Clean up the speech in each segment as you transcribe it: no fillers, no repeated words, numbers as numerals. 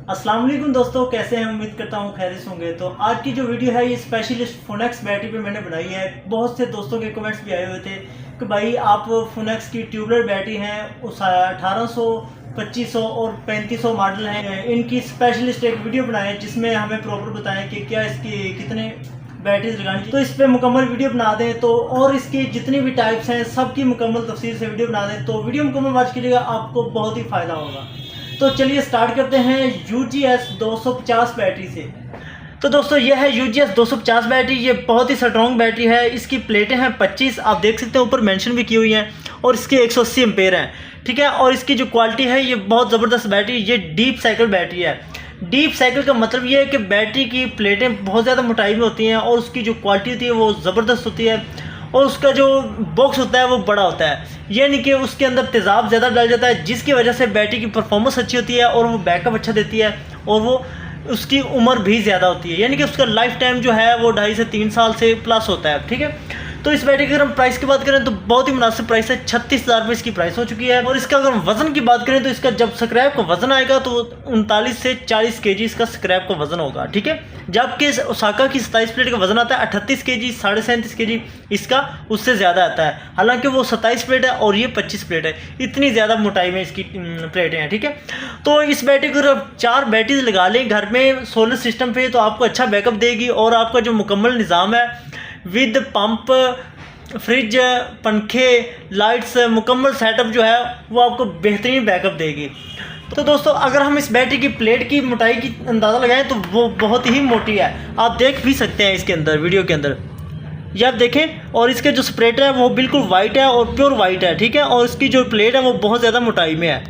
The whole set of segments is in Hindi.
अस्सलाम वालेकुम दोस्तों, कैसे हैं? उम्मीद करता हूँ खैरियत होंगे। तो आज की जो वीडियो है ये स्पेशलिस्ट फोनेक्स बैटरी पे मैंने बनाई है। बहुत से दोस्तों के कमेंट्स भी आए हुए थे कि भाई आप फोनेक्स की ट्यूबलर बैटरी हैं, उस 1800, 2500 और 3500 मॉडल हैं, इनकी स्पेशलिस्ट एक वीडियो बनाएं जिसमें हमें प्रॉपर बताएं कि क्या इसकी कितने बैटरीज लगानी चाहिए। तो इस पर मुकम्मल वीडियो बना दें तो, और इसकी जितनी भी टाइप्स हैं सबकी मुकम्मल तफसील से वीडियो बना दें तो वीडियो मुकम्मल वॉच कीजिएगा, आपको बहुत ही फ़ायदा होगा। तो चलिए स्टार्ट करते हैं UGS 250 बैटरी से। तो दोस्तों यह है UGS 250 बैटरी। ये बहुत ही स्ट्रॉन्ग बैटरी है। इसकी प्लेटें हैं 25, आप देख सकते हैं ऊपर मेंशन भी की हुई हैं, और इसके 180 एम्पेयर हैं, ठीक है। और इसकी जो क्वालिटी है ये बहुत ज़बरदस्त बैटरी, ये डीप साइकिल बैटरी है। डीप साइकिल का मतलब ये है कि बैटरी की प्लेटें बहुत ज़्यादा मोटाई में होती हैं और उसकी जो क्वालिटी होती है वो ज़बरदस्त होती है, और उसका जो बॉक्स होता है वो बड़ा होता है, ये नहीं कि उसके अंदर तेज़ाब ज़्यादा डाल जाता है, जिसकी वजह से बैटरी की परफॉर्मेंस अच्छी होती है और वो बैकअप अच्छा देती है, और वो उसकी उम्र भी ज़्यादा होती है, यानी कि उसका लाइफ टाइम जो है वो 2.5 से 3 साल से प्लस होता है, ठीक है। तो इस बैटरी की अगर हम प्राइस की बात करें तो बहुत ही मुनासिब प्राइस है, 36,000 रुपये इसकी प्राइस हो चुकी है। और इसका अगर हम वजन की बात करें तो इसका जब स्क्रैप का वजन आएगा तो 39 से 40 kg इसका स्क्रैप का वजन होगा, ठीक है। जबकि ओसाका की 27 प्लेट का वजन आता है 38 kg, 37.5 kg इसका उससे ज़्यादा आता है। हालांकि वो 27 प्लेट है और ये 25 प्लेट है, इतनी ज़्यादा मोटाई में इसकी प्लेटें हैं, ठीक है। तो इस बैटरी को अगर 4 बैटरीज लगा लें घर में सोलर सिस्टम पे तो आपको अच्छा बैकअप देगी, और आपका जो मुकम्मल निज़ाम है विद पंप, फ्रिज, पंखे, लाइट्स, मुकम्मल सेटअप जो है वो आपको बेहतरीन बैकअप देगी। तो दोस्तों अगर हम इस बैटरी की प्लेट की मोटाई की अंदाज़ा लगाएं तो वो बहुत ही मोटी है, आप देख भी सकते हैं इसके अंदर, वीडियो के अंदर ये आप देखें। और इसके जो स्प्रेट है वो बिल्कुल वाइट है और प्योर वाइट है, ठीक है। और इसकी जो प्लेट है वो बहुत ज़्यादा मोटाई में है।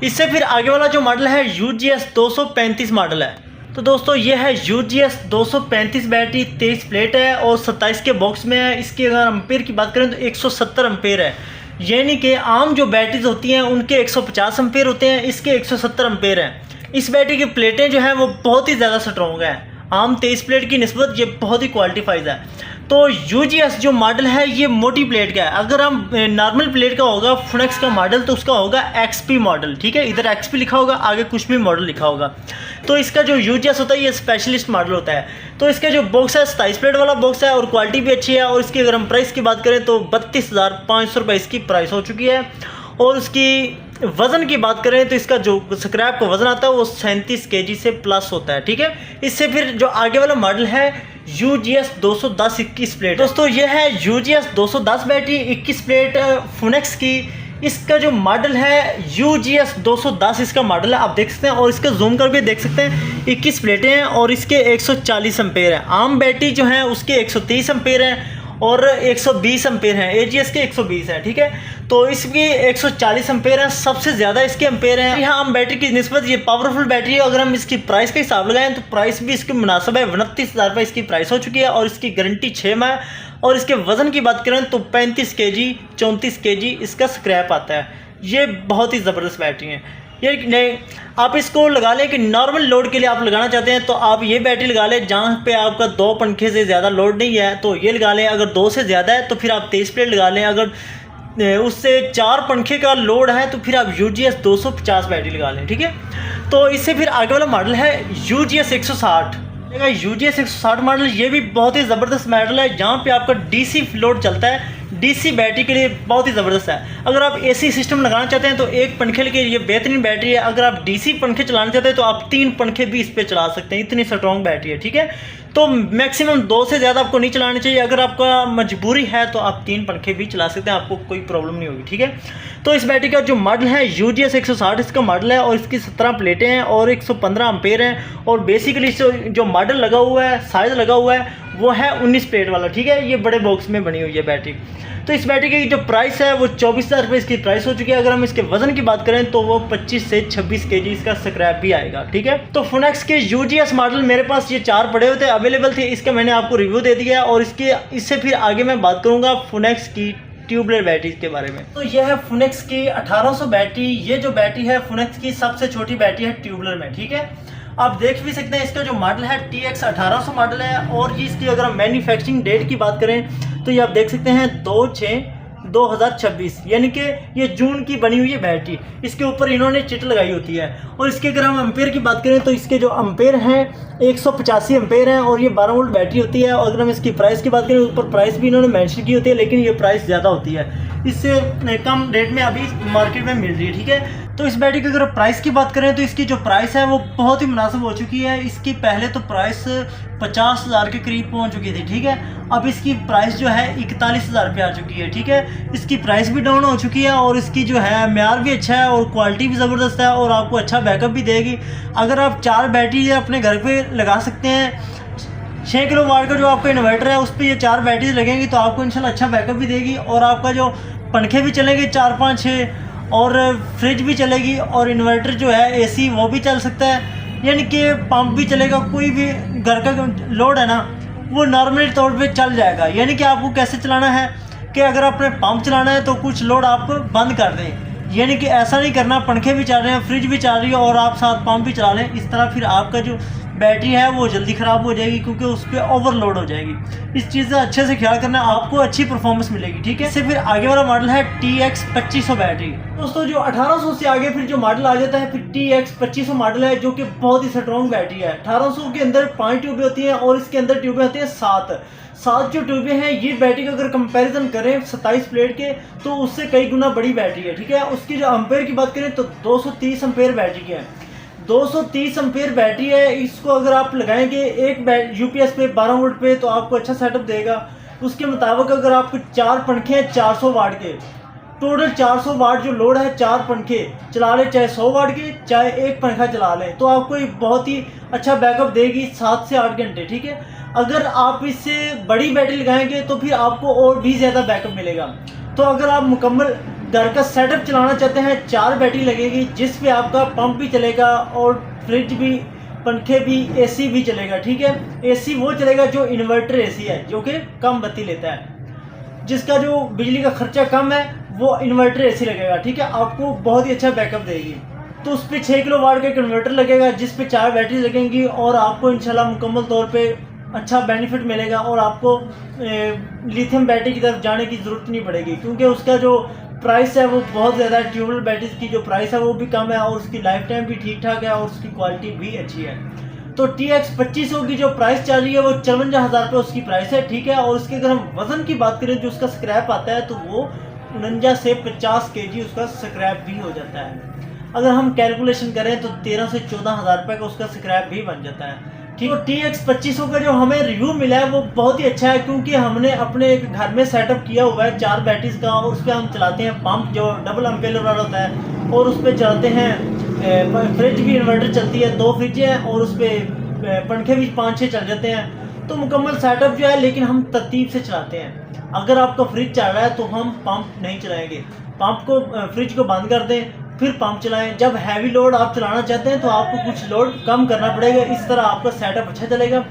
इससे फिर आगे वाला जो मॉडल है UGS 235 मॉडल है। तो दोस्तों ये है UGS 235 बैटरी, 23 प्लेट है और 27 के बॉक्स में है। इसकी अगर एम्पेयर की बात करें तो 170 एम्पेयर है, यानी कि आम जो बैटरीज होती हैं उनके 150 एम्पेयर होते हैं, इसके 170 एम्पेयर हैं। इस बैटरी की प्लेटें जो हैं वो बहुत ही ज़्यादा स्ट्रॉन्ग है, आम 23 प्लेट की निस्बत ये बहुत ही क्वालिटीफाइज है। तो UGS जो मॉडल है ये मोटी प्लेट का है। अगर हम नॉर्मल प्लेट का होगा फोनेक्स का मॉडल तो उसका होगा XP मॉडल, ठीक है। इधर XP लिखा होगा, आगे कुछ भी मॉडल लिखा होगा। तो इसका जो UGS होता है ये स्पेशलिस्ट मॉडल होता है। तो इसका जो बॉक्स है 27 प्लेट वाला बॉक्स है और क्वालिटी भी अच्छी है। और इसकी अगर हम प्राइस की बात करें तो 32,500 रुपये इसकी प्राइस हो चुकी है। और उसकी वज़न की बात करें तो इसका जो स्क्रैप का वज़न आता है वो 37 kg से प्लस होता है, ठीक है। इससे फिर जो आगे वाला मॉडल है UGS 210 21 प्लेट। दोस्तों ये है UGS 210 बैटरी 21 प्लेट फोनेक्स की। इसका जो मॉडल है UGS 210 इसका मॉडल है, आप देख सकते हैं। और इसका जूम करके देख सकते हैं 21 प्लेटें हैं और इसके 140 एम्पेयर हैं। आम बैटरी जो है उसके 130 एम्पेयर हैं और 120 एम्पेयर हैं, AGS के 120 हैं, ठीक है। तो इसकी 140 एम्पेयर हैं, सबसे ज़्यादा इसके एम्पेयर हैं। यहाँ हम बैटरी की निस्बत ये पावरफुल बैटरी है। अगर हम इसकी प्राइस का हिसाब लगाएं तो प्राइस भी इसकी मुनासिब है, 29,000 रुपये इसकी प्राइस हो चुकी है। और इसकी गारंटी 6 माह है। और इसके वज़न की बात करें तो 35 kg, 34 kg इसका स्क्रैप आता है। ये बहुत ही ज़बरदस्त बैटरी है। ये नहीं, आप इसको लगा लें कि नॉर्मल लोड के लिए आप लगाना चाहते हैं तो आप ये बैटरी लगा लें। जहाँ पे आपका 2 पंखे से ज़्यादा लोड नहीं है तो ये लगा लें। अगर 2 से ज़्यादा है तो फिर आप 23 प्लेट लगा लें। अगर उससे 4 पंखे का लोड है तो फिर आप UGS 250 बैटरी लगा लें, ठीक है। तो इससे फिर आगे वाला मॉडल है UGS 160। UGS 160 मॉडल, ये भी बहुत ही ज़बरदस्त मॉडल है। जहाँ पे आपका DC लोड चलता है, DC बैटरी के लिए बहुत ही ज़बरदस्त है। अगर आप AC सिस्टम लगाना चाहते हैं तो एक पंखे के लिए बेहतरीन बैटरी है। अगर आप DC पंखे चलाना चाहते हैं तो आप 3 पंखे भी इस पर चला सकते हैं, इतनी स्ट्रॉन्ग बैटरी है, ठीक है। तो मैक्सिमम 2 से ज़्यादा आपको नहीं चलानी चाहिए। अगर आपका मजबूरी है तो आप 3 पंखे भी चला सकते हैं, आपको कोई प्रॉब्लम नहीं होगी, ठीक है। तो इस बैटरी का जो मॉडल है UGS 160 इसका मॉडल है और इसकी 17 प्लेटें हैं और 115 एम्पेयर हैं। और बेसिकली जो मॉडल लगा हुआ है, साइज़ लगा हुआ है वो है 19 प्लेट वाला, ठीक है। ये बड़े बॉक्स में बनी हुई है बैटरी। तो इस बैटरी की जो प्राइस है वो 24,000 रुपये इसकी प्राइस हो चुकी है। अगर हम इसके वजन की बात करें तो वो 25 से 26 kg इसका स्क्रैप भी आएगा, ठीक है। तो फोनेक्स के UGS मॉडल मेरे पास ये 4 पड़े हुए थे, अवेलेबल थे, इसका मैंने आपको रिव्यू दे दिया है। और इससे फिर आगे मैं बात करूँगा फोनेक्स की ट्यूबलर बैटरी के बारे में। तो यह है फोनेक्स की 1800 बैटरी। ये जो बैटरी है फोनेक्स की सबसे छोटी बैटरी है ट्यूबलर में, ठीक है। आप देख भी सकते हैं इसका जो मॉडल है TX 1800 मॉडल है। और इसकी अगर हम मैन्युफैक्चरिंग डेट की बात करें तो ये आप देख सकते हैं 2/6 2026, यानी कि ये जून की बनी हुई है बैटरी। इसके ऊपर इन्होंने चिट लगाई होती है। और इसके अगर हम एम्पेयर की बात करें तो इसके जो एम्पेयर हैं 185 एम्पेयर हैं और ये 12 वोल्ट बैटरी होती है। और अगर हम इसकी प्राइस की बात करें, ऊपर प्राइस भी इन्होंने मेंशन की होती है, लेकिन ये प्राइस ज़्यादा होती है, इससे कम रेट में अभी मार्केट में मिल रही है। ठीक है, तो इस बैटरी की अगर प्राइस की बात करें तो इसकी जो प्राइस है वो बहुत ही मुनासिब हो चुकी है। इसकी पहले तो प्राइस 50,000 के करीब पहुंच चुकी थी। ठीक है, अब इसकी प्राइस जो है 41,000 रुपये आ चुकी है। ठीक है, इसकी प्राइस भी डाउन हो चुकी है और इसकी जो है म्यार भी अच्छा है और क्वालिटी भी ज़बरदस्त है और आपको अच्छा बैकअप भी देगी। अगर आप 4 बैटरी अपने घर पर लगा सकते हैं, 6 किलो वाट का जो आपका इन्वर्टर है उस पर ये 4 बैटरी लगेंगी तो आपको इंशाल्लाह अच्छा बैकअप भी देगी। और आपका जो पंखे भी चलेंगे 4, 5, 6 और फ्रिज भी चलेगी और इन्वर्टर जो है एसी वो भी चल सकता है, यानी कि पंप भी चलेगा। कोई भी घर का लोड है ना वो नॉर्मली तौर पे चल जाएगा। यानी कि आपको कैसे चलाना है कि अगर आपने पंप चलाना है तो कुछ लोड आप बंद कर दें, यानी कि ऐसा नहीं करना पंखे भी चल रहे हैं, फ्रिज भी चल रही है और आप साथ पंप भी चला लें। इस तरह फिर आपका जो बैटरी है वो जल्दी ख़राब हो जाएगी क्योंकि उस पर ओवरलोड हो जाएगी। इस चीज़ का अच्छे से ख्याल करना, आपको अच्छी परफॉर्मेंस मिलेगी। ठीक है, इससे फिर आगे वाला मॉडल है TX 2500 बैटरी। दोस्तों जो 1800 से आगे फिर जो मॉडल आ जाता है फिर TX 2500 मॉडल है, जो कि बहुत ही स्ट्रॉन्ग बैटरी है। 1800 के अंदर 5 ट्यूबें होती हैं और इसके अंदर ट्यूबें होती हैं 7 जो ट्यूबें हैं। ये बैटरी का अगर कंपैरिजन करें 27 प्लेट के तो उससे कई गुना बड़ी बैटरी है। ठीक है, उसकी जो एम्पेयर की बात करें तो 230 एम्पेयर बैटरी की है। 230 एम्पेयर बैटरी है। इसको अगर आप लगाएंगे एक यूपीएस पे 12 वोल्ट पे तो आपको अच्छा सेटअप देगा। उसके मुताबिक अगर आपको 4 पंखे हैं 400 वाट के, टोटल 400 वाट जो लोड है, 4 पंखे चला लें, चाहे 100 वाट के चाहे एक पंखा चला लें, तो आपको एक बहुत ही अच्छा बैकअप देगी 7 से 8 घंटे। ठीक है, अगर आप इससे बड़ी बैटरी लगाएंगे तो फिर आपको और भी ज़्यादा बैकअप मिलेगा। तो अगर आप मुकम्मल घर का सेटअप चलाना चाहते हैं, 4 बैटरी लगेगी जिस पे आपका पंप भी चलेगा और फ्रिज भी, पंखे भी, एसी भी चलेगा। ठीक है, एसी वो चलेगा जो इन्वर्टर एसी है, जो कि कम बत्ती लेता है, जिसका जो बिजली का खर्चा कम है वो इन्वर्टर एसी लगेगा। ठीक है, आपको बहुत ही अच्छा बैकअप देगी। तो उस पर 6 किलो वाट का इन्वर्टर लगेगा जिस पे 4 बैटरी लगेंगी और आपको इंशाल्लाह मुकम्मल तौर पर अच्छा बेनिफिट मिलेगा और आपको लिथियम बैटरी की तरफ जाने की ज़रूरत नहीं पड़ेगी क्योंकि उसका जो प्राइस है वो बहुत ज़्यादा है। ट्यूबवेल बैटरीज की जो प्राइस है वो भी कम है और उसकी लाइफ टाइम भी ठीक ठाक है और उसकी क्वालिटी भी अच्छी है। तो TX 2500 की जो प्राइस चल रही है वो 54,000 रुपये उसकी प्राइस है। ठीक है, और उसके अगर हम वज़न की बात करें जो उसका स्क्रैप आता है तो वो 49 से 50 kg उसका स्क्रैप भी हो जाता है। अगर हम कैलकुलेशन करें तो 13 से 14,000 रुपये का उसका स्क्रैप भी बन जाता है। ठीक है, TX 2500 का जो हमें रिव्यू मिला है वो बहुत ही अच्छा है क्योंकि हमने अपने एक घर में सेटअप किया हुआ है 4 बैटरीज का और उस पर हम चलाते हैं पंप जो डबल एम्पेयर वाला होता है और उस पर चलाते हैं फ्रिज भी, इन्वर्टर चलती है, 2 फ्रिज हैं और उस पर पंखे भी 5-6 चल जाते हैं। तो मुकम्मल सेटअप जो है, लेकिन हम तरतीब से चलाते हैं। अगर आपका फ्रिज चल रहा है तो हम पंप नहीं चलाएंगे, पंप को फ्रिज को बंद कर दें फिर पंप चलाएं। जब हैवी लोड आप चलाना चाहते हैं तो आपको कुछ लोड कम करना पड़ेगा, इस तरह आपका सेटअप अच्छा चलेगा।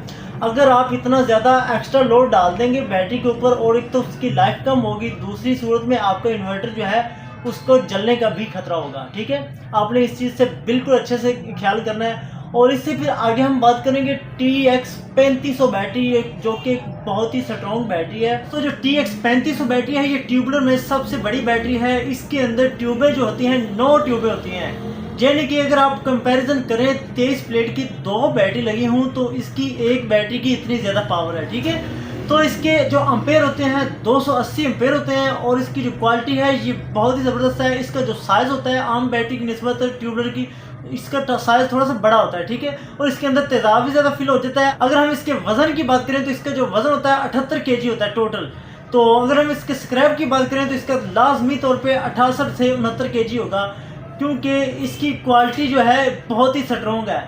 अगर आप इतना ज़्यादा एक्स्ट्रा लोड डाल देंगे बैटरी के ऊपर और एक तो उसकी लाइफ कम होगी, दूसरी सूरत में आपका इन्वर्टर जो है उसको जलने का भी खतरा होगा। ठीक है, आपने इस चीज़ से बिल्कुल अच्छे से ख्याल करना है। और इससे फिर आगे हम बात करेंगे TX 3500 बैटरी, जो कि बहुत ही स्ट्रॉन्ग बैटरी है। तो जो TX 3500 बैटरी है ये ट्यूबुलर में सबसे बड़ी बैटरी है। इसके अंदर ट्यूबें जो होती हैं 9 ट्यूबें होती हैं, यानी कि अगर आप कंपैरिजन करें 23 प्लेट की 2 बैटरी लगी हूँ तो इसकी एक बैटरी की इतनी ज़्यादा पावर है। ठीक है, तो इसके जो एम्पेयर होते हैं 280 एम्पेयर होते हैं और इसकी जो क्वालिटी है ये बहुत ही ज़बरदस्त है। इसका जो साइज़ होता है आम बैटरी की निस्बत ट्यूबुलर की, इसका साइज़ थोड़ा सा बड़ा होता है। ठीक है, और इसके अंदर तेज़ाब भी ज़्यादा फील हो जाता है। अगर हम इसके वज़न की बात करें तो इसका जो वज़न होता है 78 kg होता है टोटल। तो अगर हम इसके स्क्रैप की बात करें तो इसका लाजमी तौर पे 68 से 69 kg होगा क्योंकि इसकी क्वालिटी जो है बहुत ही स्ट्रॉन्ग है।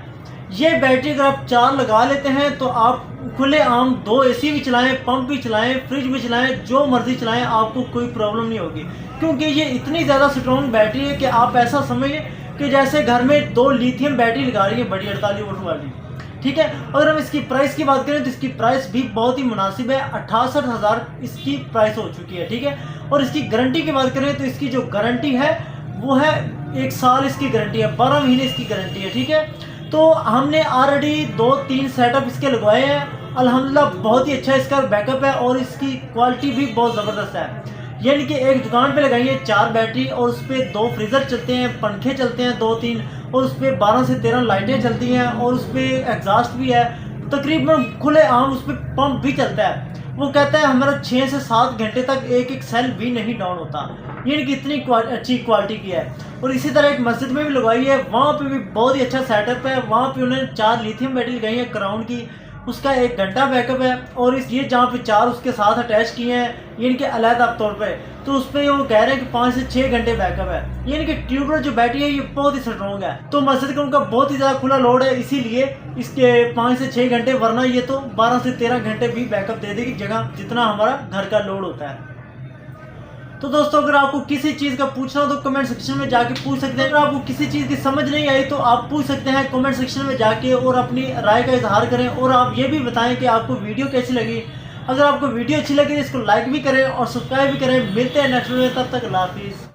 ये बैटरी अगर आप 4 लगा लेते हैं तो आप खुले आम 2 एसी भी चलाएं, पंप भी चलाएं, फ्रिज भी चलाएं, जो मर्जी चलाएं, आपको कोई प्रॉब्लम नहीं होगी क्योंकि ये इतनी ज़्यादा स्ट्रॉन्ग बैटरी है कि आप ऐसा समझिए कि जैसे घर में 2 लिथियम बैटरी लगा रही है बड़ी 48 वोल्ट वाली। ठीक है, अगर हम इसकी प्राइस की बात करें तो इसकी प्राइस भी बहुत ही मुनासिब है, 68,000 इसकी प्राइस हो चुकी है। ठीक है, और इसकी गारंटी की बात करें तो इसकी जो गारंटी है वो है 1 साल इसकी गारंटी है, 12 महीने इसकी गारंटी है। ठीक है, तो हमने ऑलरेडी 2-3 सेटअप इसके लगवाए हैं, अल्हम्दुलिल्लाह बहुत ही अच्छा इसका बैकअप है और इसकी क्वालिटी भी बहुत ज़बरदस्त है। यानी कि एक दुकान पे लगाई है 4 बैटरी और उस पर 2 फ्रीज़र चलते हैं, पंखे चलते हैं 2-3 और उस पर 12 से 13 लाइटें चलती हैं और उस पर एग्जॉस्ट भी है। तकरीबन खुले आम उस पर पंप भी चलता है। वो कहता है हमारा 6 से 7 घंटे तक एक सेल भी नहीं डाउन होता, यानी कि इतनी अच्छी क्वालिटी की है। और इसी तरह एक मस्जिद में भी लगवाई है, वहाँ पे भी बहुत ही अच्छा सेटअप है। वहाँ पे उन्होंने 4 लिथियम बैटरी लगाई है क्राउन की, उसका 1 घंटा बैकअप है। और ये जहाँ पे 4 उसके साथ अटैच किए हैं यानी कि अलग तौर पे, तो उस पर वो कह रहे हैं कि 5 से 6 घंटे बैकअप है। यानी कि ट्यूबवेल जो बैटरी है ये बहुत ही स्ट्रॉन्ग है। तो मस्जिद का उनका बहुत ही ज़्यादा खुला लोड है, इसीलिए इसके 5 से 6 घंटे, वरना ये तो 12 से 13 घंटे भी बैकअप दे देगी, जगह जितना हमारा घर का लोड होता है। तो दोस्तों अगर आपको किसी चीज़ का पूछना हो तो कमेंट सेक्शन में जाके पूछ सकते हैं। अगर आपको किसी चीज़ की समझ नहीं आई तो आप पूछ सकते हैं कमेंट सेक्शन में जाके और अपनी राय का इजहार करें। और आप ये भी बताएं कि आपको वीडियो कैसी लगी। अगर आपको वीडियो अच्छी लगी तो इसको लाइक भी करें और सब्सक्राइब भी करें। मिलते हैं नेक्स्ट वीडियो में, तब तक अल्लाह हाफिज़।